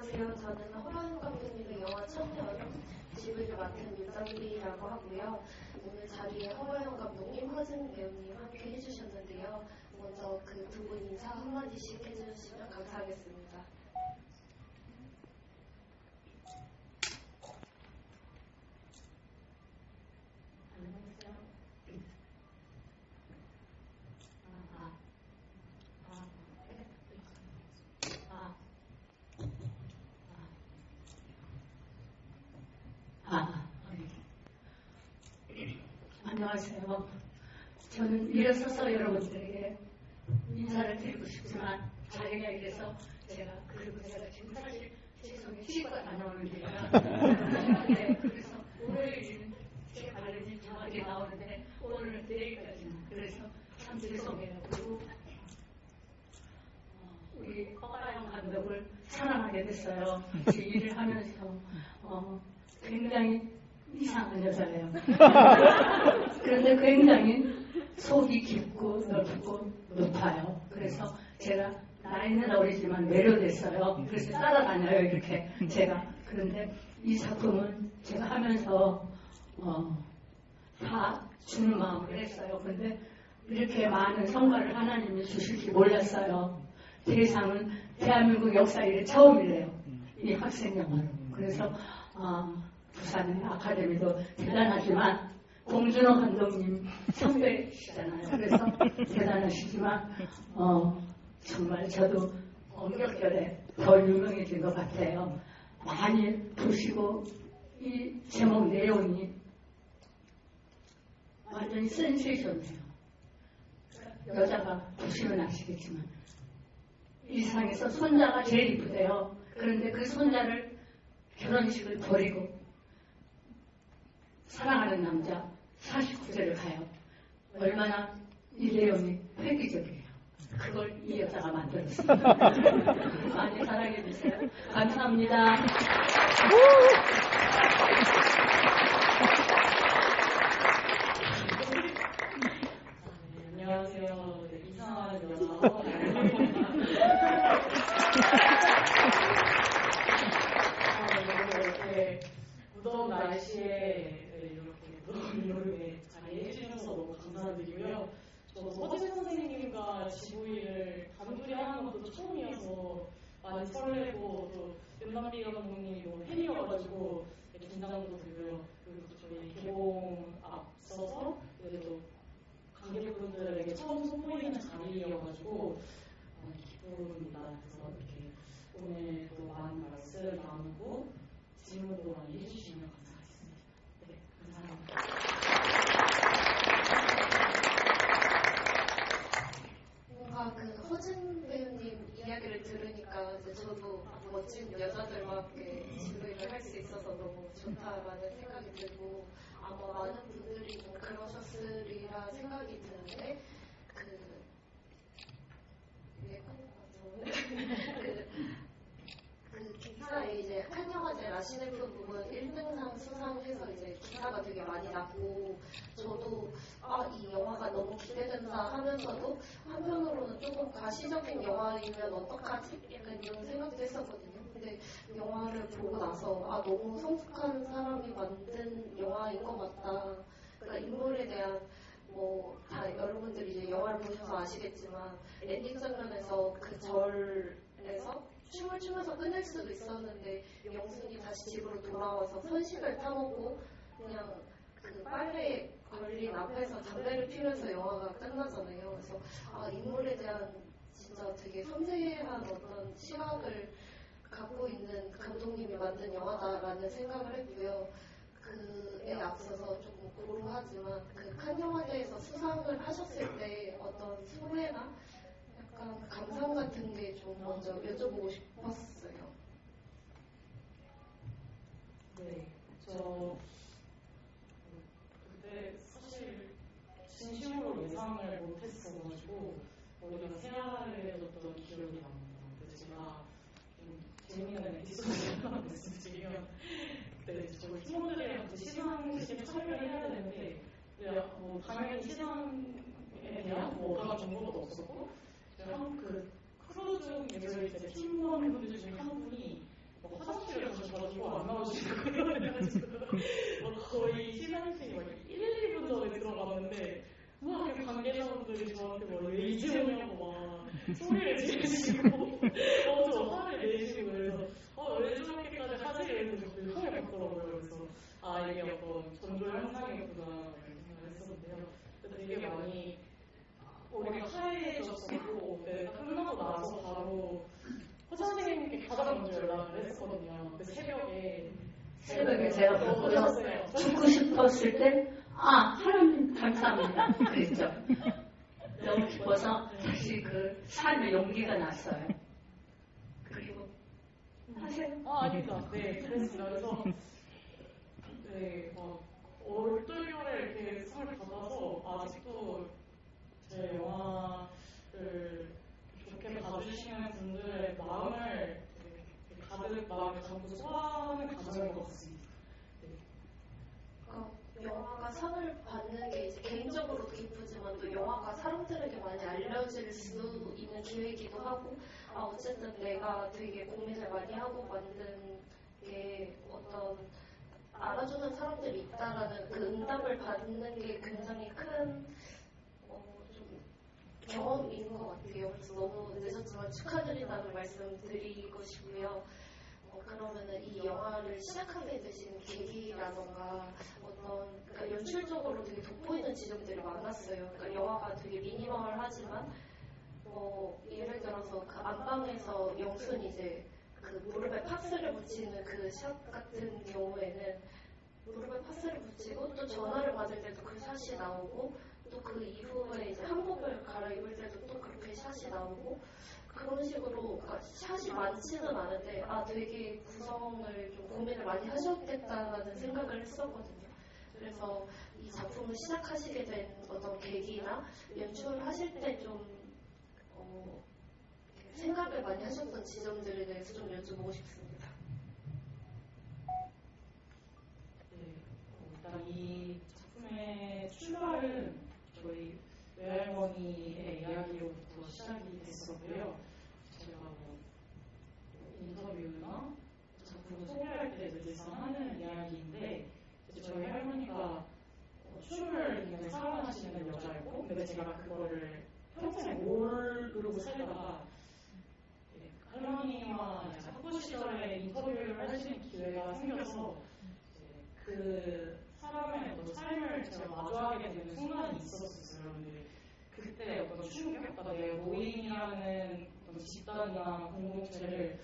안녕하세요. 저는 허라인 감독님의 영화 청년 지브리를 맡은 윤정비라고 하고요. 오늘 자리에 허라인 감독님, 허진 배우님 함께 해주셨는데요. 먼저 그 두 분 인사 한마디씩 해주시면 감사하겠습니다. 안녕하세요. 저는 일어서서 여러분들에게 인사를 드리고 싶지만 자리가 이래서 제가 지금 사실 죄송해요. 치과 다녀오는데요. 네, 그래서 오늘은 제 발음이 정확하게 나오는데 오늘은 내일까지는 그래서 참 죄송해요. 그리고 우리 허가영 감독을 사랑하게 됐어요. 제 일을 하면서 굉장히 이상한 여자예요. 그런데 굉장히 속이 깊고 넓고 높아요. 그래서 제가 나이는 어리지만 매료됐어요. 그래서 따라다녀요, 이렇게 제가. 그런데 이 작품은 제가 하면서 다 주는 마음으로 했어요. 그런데 이렇게 많은 성과를 하나님이 주실지 몰랐어요. 대상은 대한민국 역사 일에 처음이래요. 이 학생 영화로. 그래서 부산의 아카데미도 대단하지만 공준호 감독님 선배시잖아요. 그래서 대단하시지만 정말 저도 엄격결에 더 유명해진 것 같아요. 많이 보시고 이 제목 내용이 완전히 센세이션이에요. 여자가 보시면 아시겠지만 이 세상에서 손자가 제일 이쁘대요. 그런데 그 손자를 결혼식을 버리고 사랑하는 남자 49세를 가요. 얼마나 이 내용이 획기적이에요. 그걸 이 여자가 만들었습니다. 많이 사랑해주세요. 감사합니다. 안녕하세요. 이상한 여자. 이렇게 무더운 날씨에 이렇게 무더운 여름에 자리해주셔서 너무 감사드리고요. 저도 허진 선생님과 지구일을 단둘이 하는 것도 처음이어서 많이 설레고 또 윤남비 감독님이 너무 팬이어가지고 긴장도 되고요. 그리고 또 저희 개봉 앞서서 또 관객분들에게 처음 선보이는 자리여가지고 기쁩니다. 그래서 이렇게 오늘 또 많은 말씀 나누고 질문도 많이 해주시면 감사하겠습니다. 네, 감사합니다. 뭔가 그 허진 배우님 이야기를 들으니까 이제 저도 멋진 여자들과 함께 지브리를 할 수 있어서 너무 좋다라는 생각이 들고 아마 많은 분들이 좀 그러셨으리라 생각이 드는데 그 기사에 이제 한 영화제 라시네프 부분 1등상 수상해서 이제 기사가 되게 많이 났고 저도 이 영화가 너무 기대된다 하면서도 한편으로는 조금 가시적인 영화이면 어떡하지? 약간 이런 생각도 했었거든요. 근데 영화를 보고 나서 너무 성숙한 사람이 만든 영화인 것 같다. 그러니까 인물에 대한 다 여러분들이 이제 영화를 보셔서 아시겠지만 엔딩 장면에서 그 절에서 춤을 추면서 끝낼 수도 있었는데 영순이 다시 집으로 돌아와서 선식을 타먹고 그냥 그 빨래에 걸린 앞에서 담배를 피면서 영화가 끝나잖아요. 그래서 인물에 대한 진짜 되게 섬세한 어떤 시각을 갖고 있는 감독님이 만든 영화다라는 생각을 했고요. 그에 앞서서 조금 고루하지만 그 칸 영화제에서 수상을 하셨을 때 어떤 소회나 약간 감상 같은 게 좀 먼저 여쭤보고 싶었어요. 네, 저 그때 사실 진심으로 예상을 못했어가지고 머리가 새하얘졌던 기억이 납니다. 그래서 제가 좀 재미있는 에피소드 하나 말씀드리면 그때 저희 팀원들이랑 같이 시상식에 참여를 해야 되는데 당연히 시상에 대한 어떠한 정보도 없었고 그 크루 중에 저희 팀원분들 중에 한 분이 봤는데 막 이렇게 관계자분들이 저한테 막 왜 이제 오냐고 막 소리를 지르시고 저 화를 내시고 그래서 왜 저렇게까지 하지? 이랬는데 그 화를 받더라고요. 그래서 이게 어떤 전조 현상이었구나 이렇게 생각을 했었는데요. 되게 많이 우리가 화해해졌었고 끝나고 나서 바로 호자 선생님께 가장 먼저 연락을 했었거든요. 그 새벽에 제가 죽고 싶었을 때 하나님 감사합니다 그랬죠. 너무 기뻐서 다시 그 삶의 용기가 났어요. 그리고 하세요. 아닙니다. 네, 그랬습니다. 그래서 올돌결에 이렇게 상을 받아서 아직도 제 영화를 좋게 봐주시는 분들의 마음을 가득 마음에 담고 소화하는 과정인 것 같습니다. 영화가 상을 받는 게 이제 개인적으로 기쁘지만 또 영화가 사람들에게 많이 알려질 수 있는 기회이기도 하고 어쨌든 내가 되게 고민을 많이 하고 만든 게 어떤 알아주는 사람들이 있다라는 그 응답을 받는 게 굉장히 큰 좀 경험인 것 같아요. 그래서 너무 늦었지만 축하드린다는 말씀 드리고 싶고요. 그러면은 이 영화를 시작하게 되신 계기라던가 그러니까 연출적으로 되게 돋보이는 지점들이 많았어요. 그러니까 영화가 되게 미니멀하지만 예를 들어서 그 안방에서 영순이 이제 그 무릎에 파스를 붙이는 그 샷 같은 경우에는 무릎에 파스를 붙이고 또 전화를 받을 때도 그 샷이 나오고 또 그 이후에 이제 한복을 갈아입을 때도 또 그렇게 샷이 나오고 그런 식으로 그러니까 샷이 많지는 않은데 되게 구성을 좀 고민을 많이 하셨겠다라는 생각을 했었거든요. 그래서 이 작품을 시작하시게 된 어떤 계기나 연출하실 때 좀 생각을 많이 하셨던 지점들에 대해서 좀 여쭤보고 싶습니다. 네, 일단 이 작품의 출발은 저희 외할머니의 이야기로부터 시작이 됐었고요. 제가 인터뷰나 작품을 소개할 때 늘상 하는 이야기인데 저희 할머니가 춤을 굉장히 사랑하시는 여자였고 근데 제가 그거를 평생 모르고 살다가 할머니와 학부 시절에 인터뷰를 할 수 있는 기회가 생겨서 그 사람의 어떤 삶을 제가 마주하게 되는 순간이 있었어요. 근데 그때 어떤 충격과 내 모임이라는 어떤 집단이나 공동체를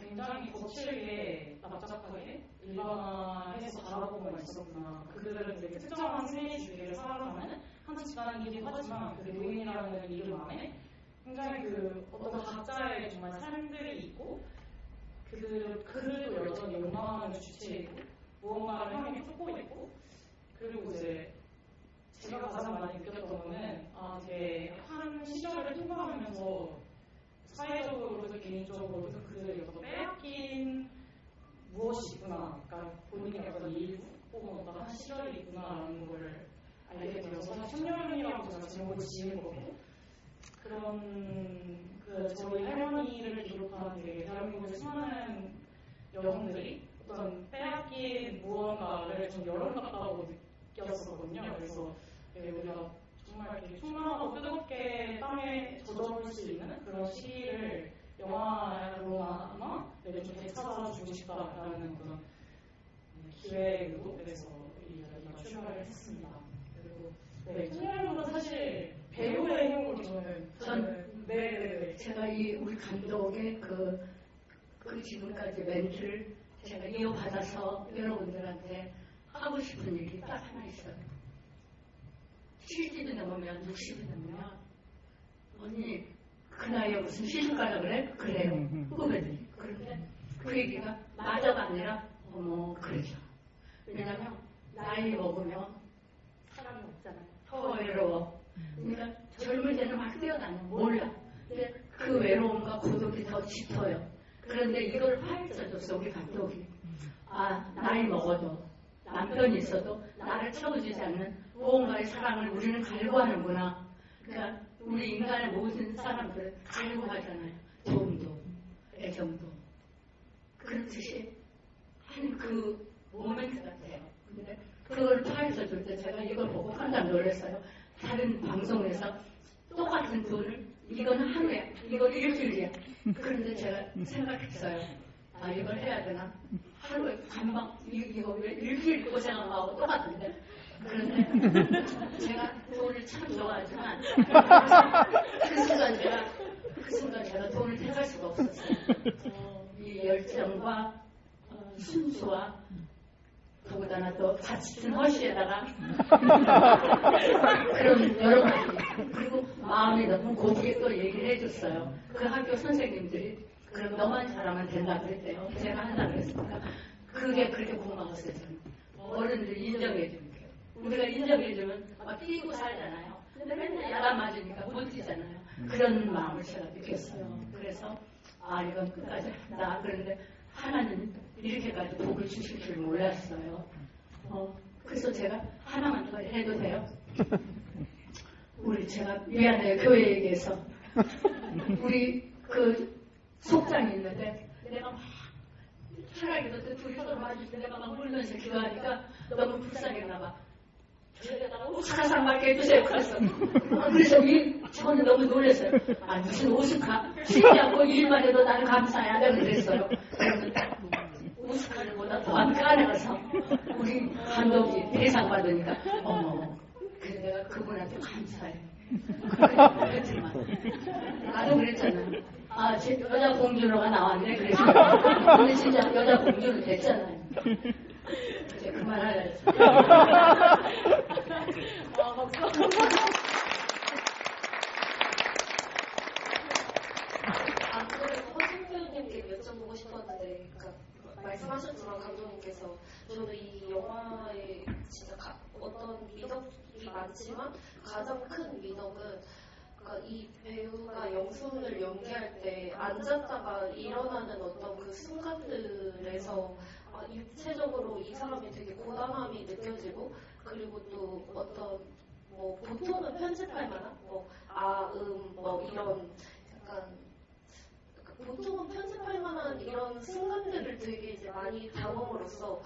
굉장히 거칠게 납작하게 일반화해서 바라보고만 있었구나. 그들은 되게 특정한 생애 주기를 살아가는 한 집단이기도 하지만 그 노인이라는 이름 안에 굉장히 그 어떤 각자의 정말 삶들이 있고 그들도 여전히 욕망하는 주체이고 무언가를 향해 쫓고 있고 그리고 이제 제가 가장 많이 느꼈던 거는 되게 한 시절을 통과하면서 사회적으로도 개인적으로도 그들이 어떤 빼앗긴 무엇이 있구나 그러니까 본인의 어떤 일부 혹은 어떤 한 시절이 있구나라는 걸 알게 되어서 청년이라고 제가 제목을 지은 거고 그런 저희 할머니를 비롯한 되게 대한민국의 수많은 여성들이 어떤 빼앗긴 무언가를 좀 여름같다고 느꼈었거든요. 그래서 우리가 정말 이렇게 충만하고 뜨겁게 땅에 젖어볼 수 있는 그런 시기를 영화로나마 내가 좀 되찾아주고 싶다라는 그런 기획으로 그래서 이 이야기가 출발을 했습니다. 그리고 청년은 사실 배우의 행복을 저는 제가 우리 감독의 그 지금까지 멘트를 제가 이어받아서 여러분들한테 하고 싶은 일이 딱 하나 있어요. 70이 넘으면 60이 넘으면 언니 그 나이에 무슨 시집 가라 그래? 그래요. 후배들이. 그런데 그 얘기가 맞아가 아니라 그러죠. 왜냐면 나이 먹으면 사람이 없잖아요. 더 외로워. 그러니까 젊을 때는 막 뛰어다녀. 몰라. 근데 그 외로움과 고독이 더 짙어요. 그런데 이걸 파헤쳐줬어 우리 감독이. 나이 먹어도 남편이 있어도 나를 채워주지 않는 무언가의 사랑을 우리는 갈구하는구나. 그러니까 우리 인간의 모든 사람들을 갈구하잖아요. 도움도 애정도 그렇듯이 하는 그 모멘트 같아요. 근데 그걸 파헤쳐 줄 때 제가 이걸 보고 깜짝 놀랐어요. 다른 방송에서 똑같은 돈을 이건 하루에, 이건 일주일이야. 그런데 제가 생각했어요. 아, 이걸 해야 되나? 하루에 금방, 이거 왜 일주일 고생하고 똑같은데? 그런데 제가 돈을 참 좋아하지만 그 순간 제가 돈을 택할 수가 없었어요. 이 열정과 순수와 더군다나 또 같은 허시에다가 그런 여러 가지 그리고 마음이 너무 곱게 또 얘기를 해줬어요. 그 학교 선생님들이 그럼 너만 잘하면 된다 그랬대요. 제가 한다 그랬으니까 그게 그렇게 고마웠어요. 저는. 어른들이 인정해주는 게 우리가 인정해주면 막 뛰고 살잖아요. 근데 맨날 야단 맞으니까 못 뛰잖아요. 그런 마음을 제가 느꼈어요. 그래서 아 이건 끝까지 한다. 그런데 하나님 이렇게까지 복을 주실 줄 몰랐어요. 그래서 제가 하나만 더 해도 돼요? 제가 미안해요. 교회 얘기해서. 우리 그 속장이 있는데 내가 막 차라리도 둘이 서로 맞을 때 내가 막 울면서 기도하니까 너무 불쌍했나 봐. 저에다가 옷 하나 받게 해주세요. 그래서 저는 너무 놀랐어요. 아 무슨 옷을 쉬지 않고 일만 해도 나는 감사해야 돼 그랬어요. 오스카르보다 더한 까내가서 우리 감독이 대상 받으니까 어머 그래서 내가 그분한테 감사해. 그랬지만 나도 그랬잖아요. 아 여자 공주로가 나왔네. 그래서 근데 진짜 여자 공주는 됐잖아요. 이제 그만하려고. 허진표님께 여쭤보고 싶었는데, 그러니까 말씀하셨지만 감독님께서 저도 이 영화에 진짜 어떤 미덕이 많지만 가장 큰 미덕은 그러니까 이 배우가 영순을 연기할 때 앉았다가 일어나는 어떤 그 순간들에서 육체적으로 이 사람이 되게 고단함이 느껴지고 그리고 또 어떤 뭐 보통은 편집할 만한 뭐 이런 약간 보통은 편집할 만한 이런 순간들을 되게 이제 많이 담음으로써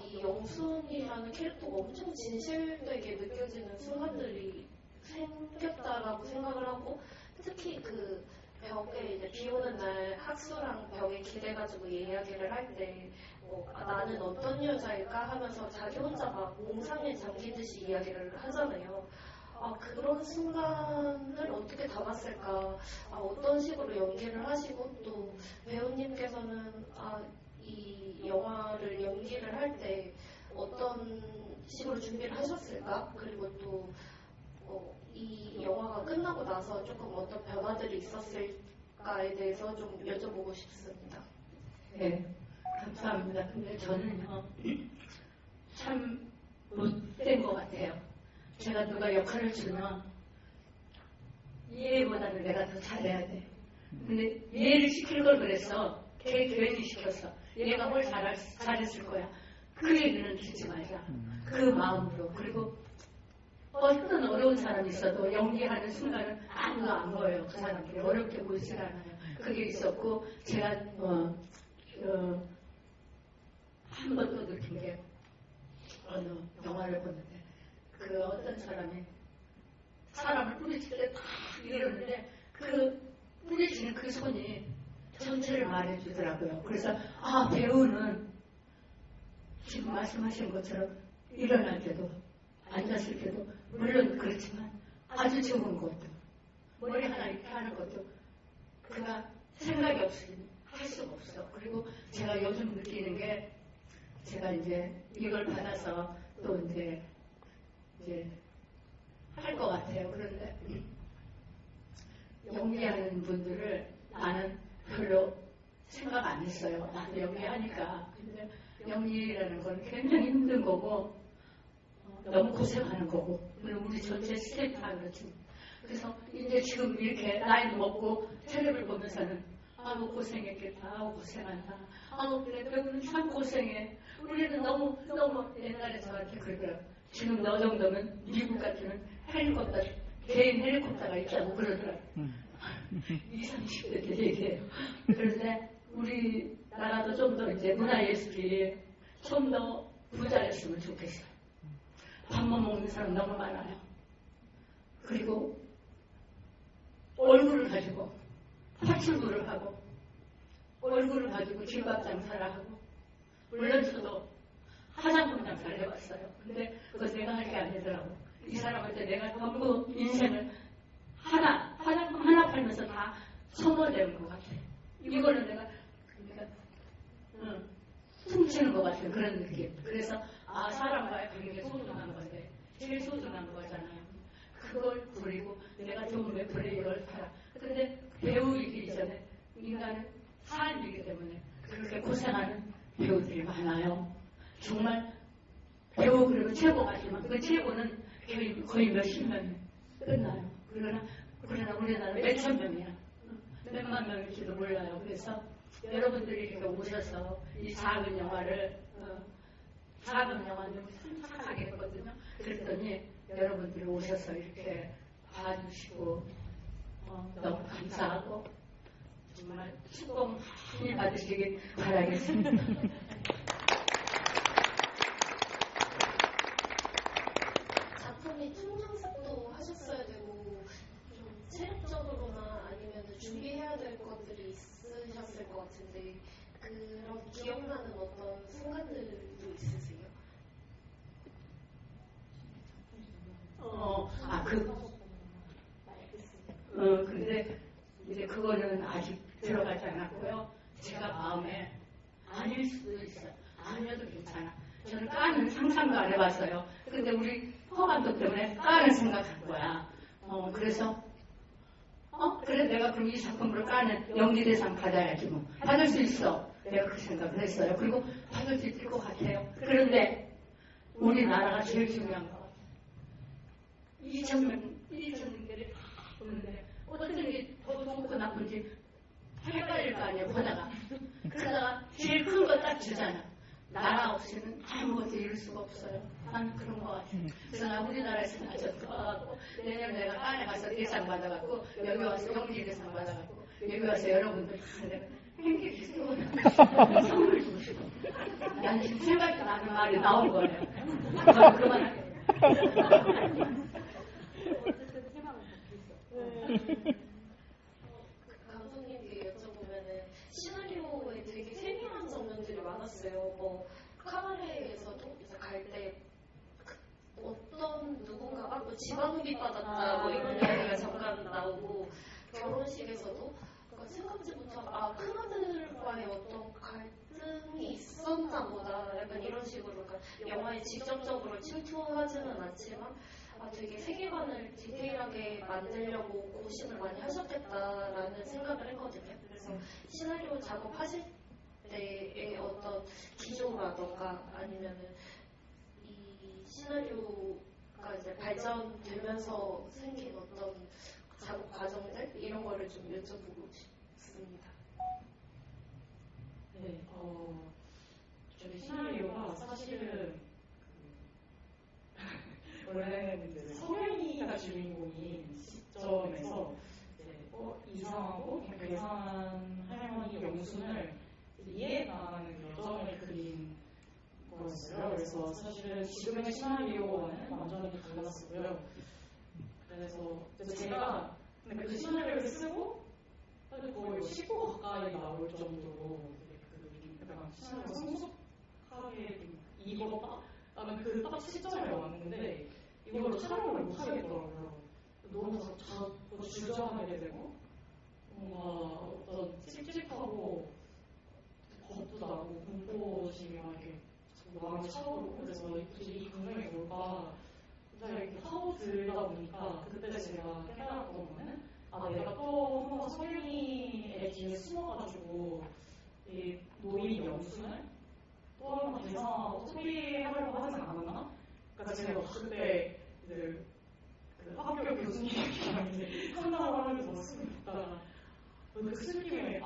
이 영순이라는 캐릭터가 엄청 진실되게 느껴지는 순간들이 생겼다라고 생각을 하고 특히 그 벽에 이제 비 오는 날 학수랑 벽에 기대가지고 이야기를 할 때 나는 어떤 여자일까 하면서 자기 혼자 막 몽상에 잠기듯이 이야기를 하잖아요. 그런 순간을 어떻게 담았을까? 어떤 식으로 연기를 하시고 또 배우님께서는 이 영화를 연기를 할 때 어떤 식으로 준비를 하셨을까? 그리고 또 이 영화가 끝나고 나서 조금 어떤 변화들이 있었을까에 대해서 좀 여쭤보고 싶습니다. 네, 감사합니다. 근데 저는요, 참 못된 것 같아요. 제가 누가 역할을 주면 이해보다는 내가 더 잘해야 돼. 근데 이해를 시킬 걸 그랬어. 걔 괜히 시켰어. 얘가 뭘 잘했을 거야. 그 얘기는 듣지 말자. 그 마음으로. 그리고 어떤 어려운 사람이 있어도 연기하는 순간은 아무도 안 보여요. 그 사람들이 어렵게 보이질 않아요. 그게 있었고 제가 한 번 또 느낀 게 어느 영화를 보는데 그 어떤 사람이 사람을 뿌리칠 때 다 이러는데 그 뿌리치는 그 손이 전체를 말해주더라고요. 그래서 배우는 지금 말씀하신 것처럼 일어날 때도 앉았을 때도 물론 그렇지만 아주 좋은 것도 머리 하나 이렇게 하는 것도 그가 생각이 없으면 할 수가 없어. 그리고 제가 요즘 느끼는 게 제가 이제 이걸 받아서 또 이제 할 것 같아요. 그런데 연기하는 분들을 나는 별로 생각 안 했어요. 나도 연기하니까. 근데 연기라는 건 굉장히 힘든 거고 너무 고생하는 거고 물론 우리 전체 스태프 다 그렇지. 그래서 이제 지금 이렇게 나이도 먹고 텔레비를 보면서는 뭐 고생했겠다. 고생한다. 그래 배우는 참 고생해. 우리는 너무 옛날에 저한테 그러더라고요. 지금 너 정도면 미국 같으면 헬리콥터 개인 헬리콥터가 있다고 그러더라고요. 20, 30대들 얘기해요. 그런데 우리나라도 좀 더 이제 문화예술이 좀 더 부자였으면 좋겠어요. 밥만 먹는 사람 너무 많아요. 그리고 얼굴을 가지고 파출부를 하고 얼굴을 가지고 김밥 장사를 하고 물론 저도 화장품 장사를 해봤어요. 근데 그거 내가 할 게 아니더라고. 이 사람한테 내가 전부 인생을 화장품 하나 팔면서 다 소모되는 것 같아. 이거는 내가 훔치는 것 같은 그런 느낌. 그래서 사람과의 관계가 소중한 건데 제일 소중한 거잖아요. 그걸 부리고 내가 좀 왜 그래 이걸 팔아. 근데 배우이기 전에 인간은 삶이기 때문에 그렇게 고생하는 배우들이 많아요. 정말 배우 그리고 최고가 있지만 그 최고는 거의 몇십 명이 끝나요. 그러나 우리나라 몇천 명이야. 몇만 명일지도 몰라요. 그래서 여러분들이 이렇게 오셔서 이 작은 영화를 작은 영화인데 참 착하게 했거든요. 그랬더니 여러분들이 오셔서 이렇게 봐주시고 너무 감사하고 정말 축복 많이 받으시길 바라겠습니다. 작품이 충족도 하셨어야 되고 좀 체력적으로나 아니면 준비해야 될 것들이 있으셨을 것 같은데 그런 기억나는 어떤 순간들도 있으세요? 근데 이제 그거는 아직 들어가지 않았고요. 제가 마음에 아닐 수도 있어요. 아니어도 괜찮아. 저는 까는 상상도 안 해봤어요. 근데 우리 허 감독 때문에 까는 생각한 거야. 그래서 그래 내가 그럼 이 작품으로 까는 연기대상 받아야지 뭐. 받을 수 있어. 내가 그 생각을 했어요. 그리고 받을 수 있을 것 같아요. 그런데 우리나라가 제일 중요한 거 같아요. 2,000명들이 다 보는데 어떤 게 더 좋고 나쁜지 헷갈릴 거 아니에요. 보다가 그러다가 제일 큰 거 딱 주잖아. 나라 없이는 아무것도 이룰 수가 없어요. 난 그런 것 같아요. 그래서 나 우리나라에서 나졌고 내년 내가 깐에 가서 대상 받아갖고 여기 와서 연기 대상 받아갖고 여기 와서 여러분들 행복히 선물 주고 싶어. 난 지금 생각이 나는 말이 나온 거예요. 저는 그만할게요. 감독님께 여쭤보면은 시나리오에 되게 세밀한 장면들이 많았어요. 뭐 카바레에서도 이제 갈 때 어떤 누군가가 뭐 집안 후비 받았다 뭐 이런 이야기가 잠깐 나오고 결혼식에서도 그러니까 생각지 못한 큰아들과의 어떤 갈등이 있었나 보다 약간 이런 식으로 그러니까 영화에 직접적으로 침투하지는 않지만 되게 세계관을 디테일하게 만들려고 고심을 많이 하셨겠다라는 생각을 했거든요. 그래서 시나리오 작업하실 때의 어떤 기조라던가 아니면은 이 시나리오가 이제 발전되면서 생긴 어떤 작업 과정들 이런 거를 좀 여쭤보고 싶습니다. 네, 저희 시나리오가 사실은 원래는 이제 성현이가 주인공인 시점에서 이제 이상하고 괴상한 할머니 영순을 이해나가는 여정을 그린 거였어요. 그래서 사실은 지금의 시나리오와는 완전히 달랐었고요. 그래서 제가 근데 그 시나리오를 쓰고 사실 거의 10호 가까이 나올 정도로 약간 시나리오가 성숙하게 익었다? 나는 그 딱 시점에 왔는데 이걸로 촬영을 못 하겠더라고요. 너무 자꾸 주저하게 되고 뭔가 어떤 찝찝하고 겁도 나고 공포심이 막 이렇게 마음에 차오르고 그래서 이 감정이 뭘까 이렇게 파고들다 보니까 그때 제가 깨달았던 거는 내가 또 한 번 서윤이의 뒤에 숨어가지고 이 노인 영순을 또 한 번 대상하고 소리하려고 하진 않았나? 그러니까 제가 그때 이제 그 학교 교수님이랑 이제 상담을 하면서 쓰고 있다가 그 스님이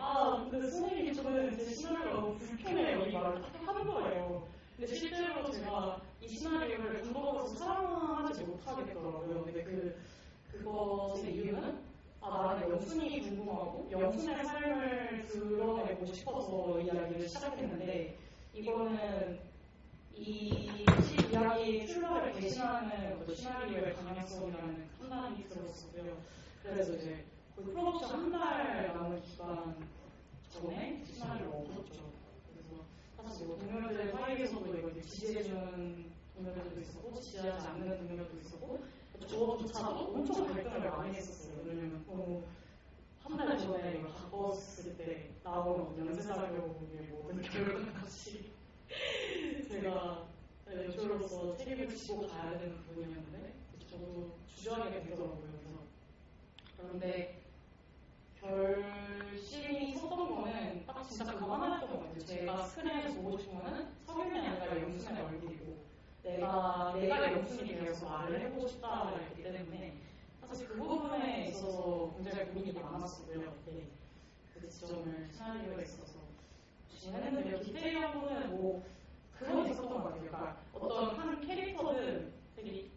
근데 선생님이 저는 제 시나리오가 너무 불편해요 이 말을 딱 하는 거예요. 근데 실제로 제가 이 시나리오를 감독으로서 사랑하지 못하겠더라고요. 근데 그것의 이유는 나는 영순이 궁금하고 영순의 삶을 드러내고 싶어서 이야기를 시작했는데 이거는 이 이야기 출발을 대신하는 어떤 시나리오의 방향성이라는 판단이 들었었고요. 그래서 이제 거의 프로덕션 한 달 남은 기간 전에 시나리오를 얻었죠. 그래서 사실 뭐 동료들 사이에서도 이걸 지지해주는 동료들도 있었고 지지하지 않는 동료들도 있었고 저조차도 엄청 갈등을 많이 했었어요. 왜냐면 한 달 전에 이걸 바꿨을 때 나온 연쇄작용의 모든 결과까지 제가 연출로서 책임을 지고 가야 되는 부분이었는데 저도 주저하게 되더라고요. 그런데 결심이 섰던 거는 딱 진짜 그거 하나였던 것 같아요. 제가 스크린에서 보고 싶은 거는 석윤이 아니라 영순의 얼굴이고 내가 영순이 되어서 말을 해보고 싶다였기 때문에 사실 그 부분에 있어서 굉장히 고민이 많았었고요. 네. 그 지점을 시나리오에 있어서 진행했는데요. 디테일하고는 뭐 그건 있었던 것 같아요. 그러니까 어떤 한 캐릭터는 되게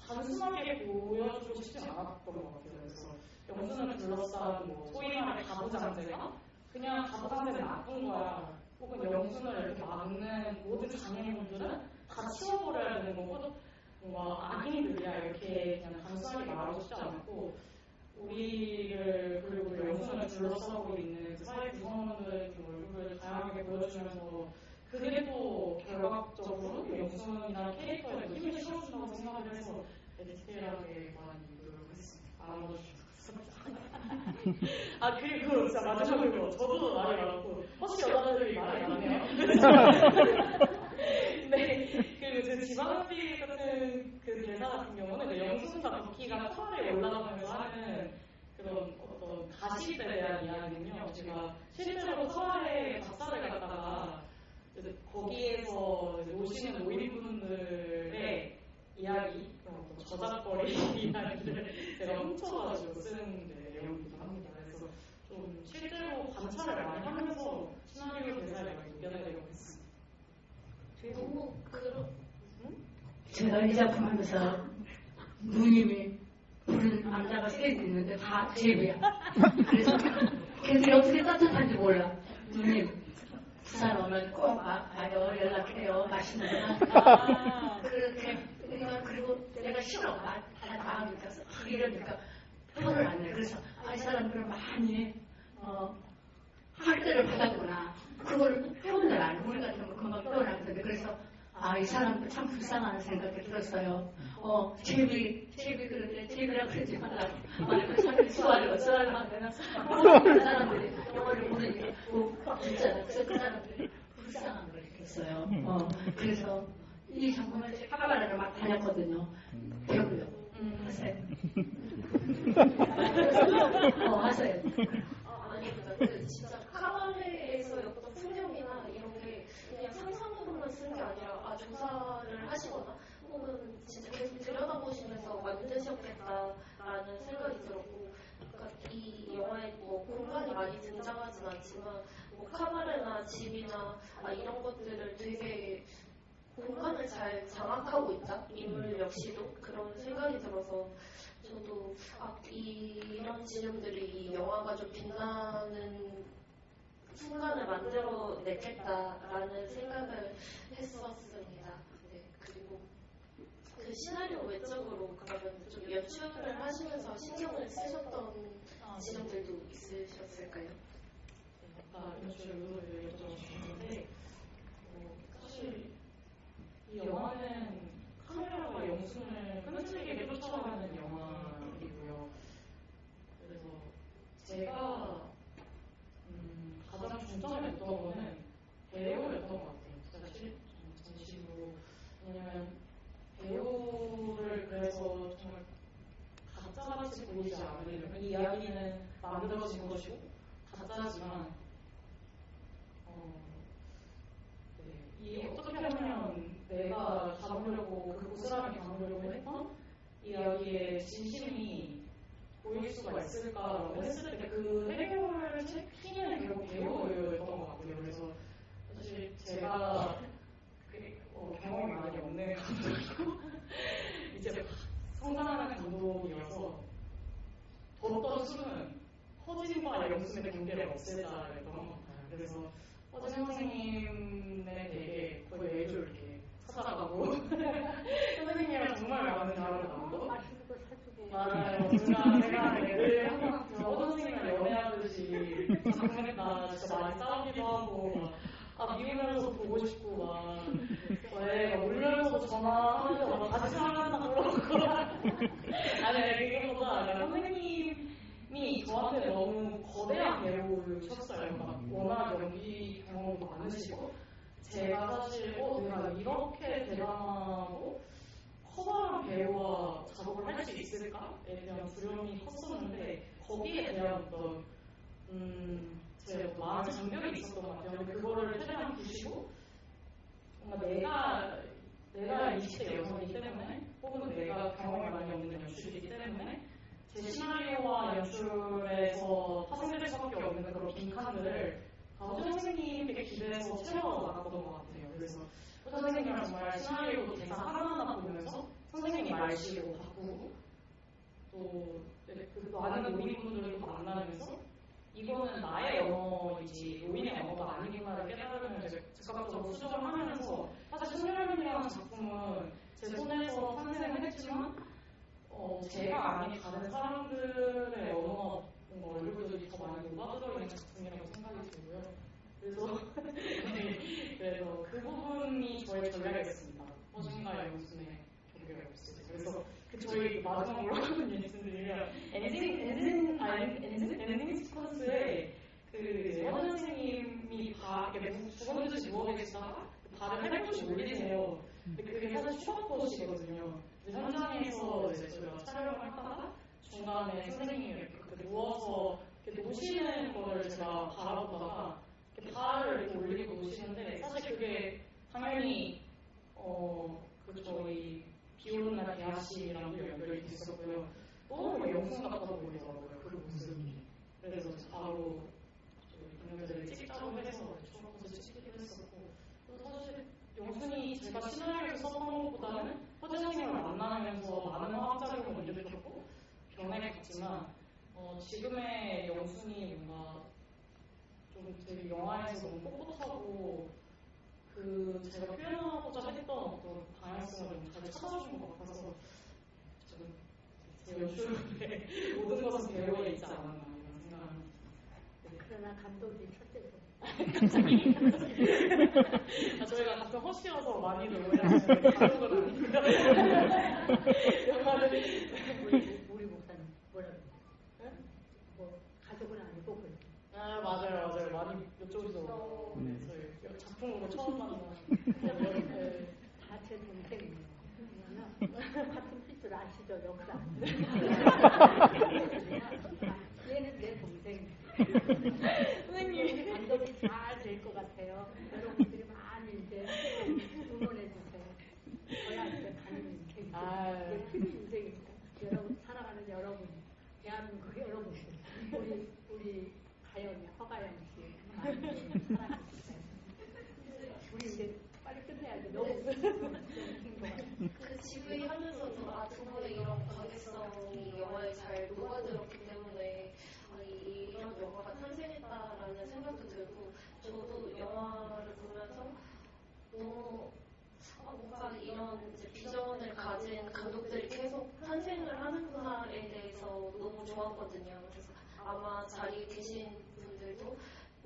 단순하게 보여주고 싶지 않았던 것 같아요. 그래서 영순을 둘러싼 뭐 소위 말해 가부장제가 그냥 가부장제는 나쁜 거야. 혹은 영순을 이렇게 막는 모든 장애물들은 다 치워버려야 되는 거고 뭔가 악인들이야 이렇게 그냥 단순하게 말하고 싶지 않고 우리를 그리고 영순을 둘러싸고 있는 그 사회 구성원들의 얼굴을 다양하게 보여주면서 그게 또 결과적으로 영순이나 캐릭터에 힘을 실어준다고 생각을 해서 디테일하게 많이 노력했습니다. 그리고 진짜 마지막으로 저도 말이 많고 혹시 여자들이 말이 많네요. 네, 그 지방비 같은 그 대사 같은 경우는 영순과 덕희가 터널에 올라가면서 하는 그런 어떤 가십에 대한 이야기는요. 제가 실제로 터널에 박사를 갔다가 거기에서 오시는 노인분들의 이야기, 저작거리 이야기를 제가 훔쳐가지고 쓰는 내용이기도 합니다. 그래서 좀 실제로 관찰을 많이 하면서 시나리오 대사를 많이 녹여내려고 했습니다. 너무 제가 이 작품 하면서 누님이 부른 남자가 셋 있는데 다 제비야. 그래서 걔들이 어떻게 따뜻한지 몰라. 누님 부산 오면 꼭 와요. 연락해요. 맛있는 거. 그렇게 그리고 내가 싫어. 나가니까 이러니까 표를 안 내. 그래서 이 사람들은 많이 학대를 받았구나. 그걸 표현을 안 해. 우리 같은 거 금방 표현 안 하는데 그래서 이 사람 참 불쌍한 생각이 들었어요. 제비 그런데 제비라 그러지 말라. 그 사람들이 좋아하려고 하면 그 사람들이 영어를 모르니까 진짜 그래서 그 사람들이 불쌍한 걸 느꼈어요. 그래서 이 작품을 카바레를 막 다녔거든요. 배우려고. 하세요. 하세요. 아니 그 진짜 카바레에서 어떤 풍경이나 이런 게 그냥 상상으로만 쓴 게 아니라 조사를 하시거나 혹은 진짜 계속 들여다보시면서 만드셨겠다라는 생각이 들었고, 그러니까 이 영화에 뭐 공간이 많이 등장하진 않지만 뭐 카바레나 집이나 이런 것들을 되게 공간을 잘 장악하고 있다. 인물 역시도 그런 생각이 들어서 저도 이런 지점들이 이 영화가 좀 빛나는 순간을 만들어냈겠다라는 생각을 했었습니다. 네, 그리고 그 시나리오 외적으로 그러면 좀 연출을 하시면서 신경을 쓰셨던 지점들도 있으셨을까요? 아까 연출 의도를 여쭤주셨는데 사실 이 영화는 카메라가 영순을 끈질기게 쫓아가는 영화이고요. 그래서 제가 가장 중점을 뒀던 거는 배우였던 것 같아요. 사실 진심으로. 왜냐면 배우를 그래서 정말 가짜같이 보이지 않으려면 이 이야기는 만들어진 것이고 가짜지만 이 어떻게 보면 내가 담으려고 그 고스란히 담으려고 했던 이야기의 진심이 보일 수가 있을까라고 했을 때 그 해결을 키는 결국 배우였던 것 같아요. 그래서 사실 제가 경험이 많이 없는 감독이고 이제 성장하는 감독이어서 뒀던 수는 허진과 영순의 경계를 없애자였던 것 같아요. 그래서 허진 선생님의 되게 거의 매주 이렇게 쫓아가고 선생님이랑 정말 많은 대화를 나누고 맛있는 거 사주고. 맞아요. 제가 늘 항상 선생님이랑 연애하듯이 작품했다 진짜 많이 싸우기도 하고 미우면서 보고 싶고 막 울면서 전화하면서 막 다시 사랑한다 그러고 아니 그게보다 선생님이 저한테 너무 거대한 배우셨어요. 막 워낙 연기 경험도 많으시고 제가 사실 내가 이렇게 대단하고 커다란 배우와 작업을 할 수 있을까에 대한 두려움이 컸었는데 거기에 대한 어떤 제 마음의 장벽이 있었던 것 같아요. 근데 그거를 최대한 부시고 뭔가 내가 20대 여성이기 때문에 혹은 내가 경험이 많이 없는 연출이기 때문에 제 시나리오와 연출에서 파생될 수밖에 없는 그런 빈칸들을 허재 선생님께 기대해서 채워 나갔던 것 같아요. 그래서 허재 선생님이랑 정말 시나리오도 대사 하나하나 보면서 선생님이 말씨로 바꾸고 또 많은 노인분들도 만나면서 이거는 나의 영어이지 노인의 영어가 아니구나를 깨달으면 즉각적으로 수정을 하면서 사실 손녀님이라는 작품은 제 손에서 탄생을 했지만 제가 아닌 다른 사람들의 언어가 뭔가 얼굴들이 더 많이 녹아들어있는 작품이라고 생각이 들고요. 그래서 그 부분이 저의 전략이었습니다. 허준과 영순의 경계가 없으세요. 그래서 저희 마지막으로 하는 말씀드리면 엔딩 시퀀스에 허준 선생님이 이렇게 죽어주듯이 누워 계시다가 발을 팔꿈치 올리세요. 근데 그게 사실 추가컷이거든요. 현장에서 저희가 촬영을 하다가 중간에 선생님이 이렇게 누워서 이렇게 노시는 거를 제가 바라보다가 이렇게 발을 이렇게 올리고 노시는데 사실 그게 당연히 저희 비 오는 날 대하씨랑도 연결이 됐었고요. 너무 영순 같아 보이더라고요. 그 모습이. 그래서 바로 저희 동료들을 찍자고 해서 추가컷을 찍기도 했었고 사실 영순이 제가 시나리오를 썼던 것보다는 허재 선생님을 만나면서 많은 화학작용을 느꼈고 변해갔지만 지금의 영순이 뭔가 좀 되게 영화에서 너무 꼿꼿하고 제가 표현하고자 했던 어떤 방향성을 너무 잘 찾아준 것 같아서 저는 제 연출의 모든 것은 배우에 있지 않았나 이런 생각합니다. 그러나 감독이 첫째죠. 저희가 가끔 허쉬여서 많이들 오해하시는데 감독은 아니고요. 우리 목사님 뭐라고 그래요? 뭐 가족은 아니고 그래. 맞아요. 많이 이쪽에서 저희 작품으로 처음 만난 다 제 동생이에요. 같은 핏줄 아시죠? 역사. 얘는 내 동생. 선생님 감독이 잘 될 것 같아요. 여러분들이 많이 이제 응원해 주세요. 저희한테 가는 인생. 내 팀이 인생이니까. 여러분 사랑하는 여러분, 대한민국 여러분, 우리 가연이 허가영 씨 많이 사랑해 주세요. 우리 이제 빨리 끝내야 돼. 너무 그 GV 하면서도 두 분의 이런 관계성이 영화에 잘 녹아들었기 때문에 이런 영화가 탄생했다라는 생각도 들고 저도 영화를 보면서 너무 뭔가 이런 이제 비전을 가진 감독들이 계속 탄생을 하는구나에 대해서 너무 좋았거든요. 그래서 아마 자리에 계신 분들도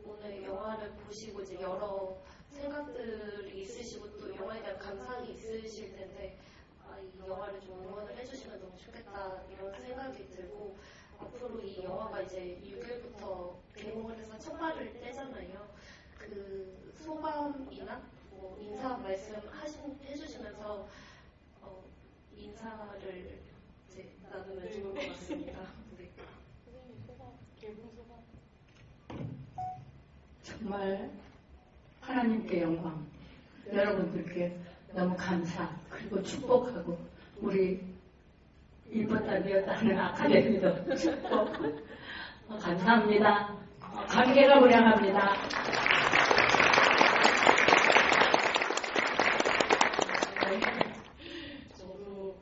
오늘 영화를 보시고 이제 여러 생각들이 있으시고 또 영화에 대한 감상이 있으실 텐데 이 영화를 좀 응원을 해주시면 너무 좋겠다 이런 생각이 들고 앞으로 이 영화가 이제 6일부터 개봉을 해서 첫 발을 떼잖아요. 그 소감이나 뭐 인사 말씀 해주시면서 인사를 이제 나누면 좋을 것 같습니다. 네. 선생님 소감, 개봉 소감. 정말 하나님께 영광, 여러분들께 너무 감사 그리고 축복하고 우리 입었다 비었다 하는 아카데미도 축복 감사합니다. 관계가 무량합니다. 저도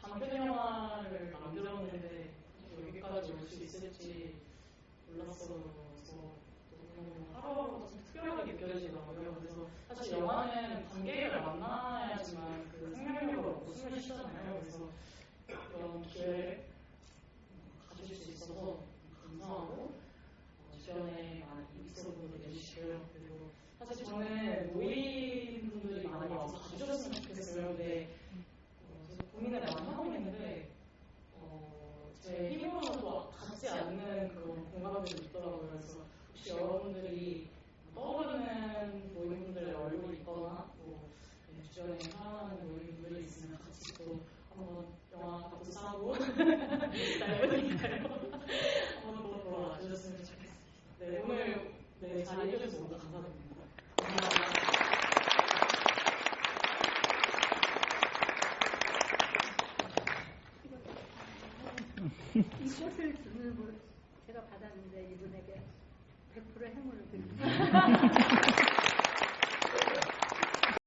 단편 영화를 만들었는데 여기까지 올 수 있을지 몰랐어서 너무 하루하루가 좀 특별하게 느껴지는 느껴지더라고요. 그래서 사실 영화는 관객을 만나야지만 그 생명력을 얻고 숨을 쉬잖아요. 그래서 그런 기회를 가질 수 있어서 감사하고 주변에 많이 있어분들 계시고요. 그리고 사실 저는 노인분들이 많이 와서 가주셨으면 좋겠어요. 근데 고민을 많이 하고 있는데 제 힘으로도 닿지 않는 그런 공간들이 있더라고요. 그래서 혹시 여러분들이 떠오르는 노인분들의 얼굴이 있거나 주변에 사랑하는 노인분들이 있으면 같이 또 한번 영화 같이 사고 닮으니까요. 한번 또 보러 와주셨으면 좋겠습니다. 네, 오늘 자리해 주셔서 너무 감사드립니다. 이것을 주는 제가 받았는데 이분에게 100% 행운을 드립니다.